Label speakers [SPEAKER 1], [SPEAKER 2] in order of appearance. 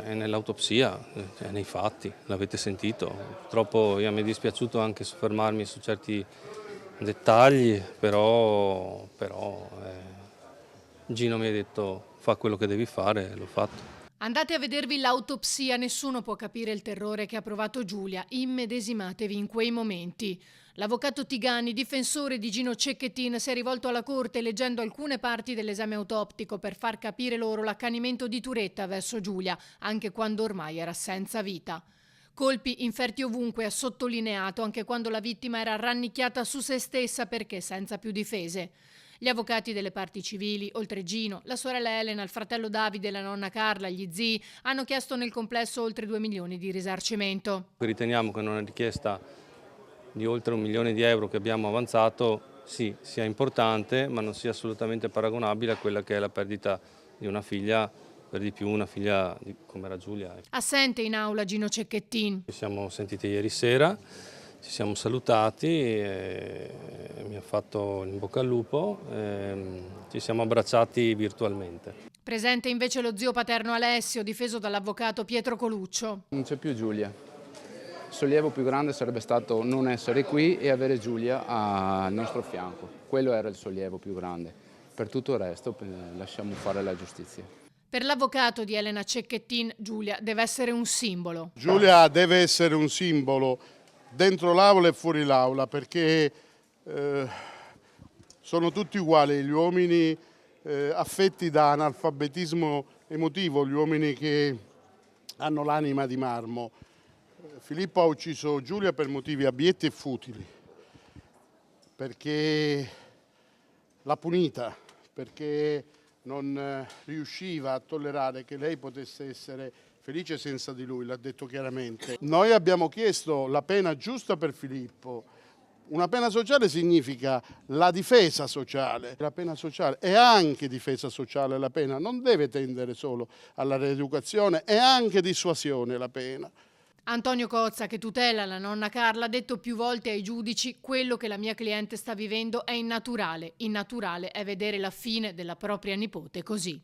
[SPEAKER 1] È nell'autopsia, nei fatti, l'avete sentito. Purtroppo mi è dispiaciuto anche soffermarmi su certi dettagli, però Gino mi ha detto fa quello che devi fare e l'ho fatto.
[SPEAKER 2] Andate a vedervi l'autopsia, nessuno può capire il terrore che ha provato Giulia, immedesimatevi in quei momenti. L'avvocato Tigani, difensore di Gino Cecchettin, si è rivolto alla Corte leggendo alcune parti dell'esame autoptico per far capire loro l'accanimento di Turetta verso Giulia, anche quando ormai era senza vita. Colpi inferti ovunque, ha sottolineato, anche quando la vittima era rannicchiata su se stessa perché senza più difese. Gli avvocati delle parti civili, oltre Gino, la sorella Elena, il fratello Davide e la nonna Carla, gli zii, hanno chiesto nel complesso oltre 2 milioni di risarcimento.
[SPEAKER 1] Riteniamo che una richiesta di oltre 1 milione di euro che abbiamo avanzato sì, sia importante, ma non sia assolutamente paragonabile a quella che è la perdita di una figlia, per di più una figlia come era Giulia.
[SPEAKER 2] Assente in aula Gino Cecchettin.
[SPEAKER 1] Ci siamo sentiti ieri sera, ci siamo salutati, mi ha fatto in bocca al lupo, ci siamo abbracciati virtualmente.
[SPEAKER 2] Presente invece lo zio paterno Alessio, difeso dall'avvocato Pietro Coluccio.
[SPEAKER 3] Non c'è più Giulia. Il sollievo più grande sarebbe stato non essere qui e avere Giulia al nostro fianco. Quello era il sollievo più grande. Per tutto il resto lasciamo fare la giustizia.
[SPEAKER 2] Per l'avvocato di Elena Cecchettin, Giulia deve essere un simbolo.
[SPEAKER 4] Giulia deve essere un simbolo dentro l'aula e fuori l'aula, perché sono tutti uguali, gli uomini affetti da analfabetismo emotivo, gli uomini che hanno l'anima di marmo. Filippo ha ucciso Giulia per motivi abietti e futili, perché l'ha punita, perché non riusciva a tollerare che lei potesse essere felice senza di lui, l'ha detto chiaramente. Noi abbiamo chiesto la pena giusta per Filippo. Una pena sociale significa la difesa sociale. La pena sociale è anche difesa sociale, la pena non deve tendere solo alla rieducazione, è anche dissuasione la pena.
[SPEAKER 2] Antonio Cozza, che tutela la nonna Carla, ha detto più volte ai giudici: quello che la mia cliente sta vivendo è innaturale. Innaturale è vedere la fine della propria nipote così.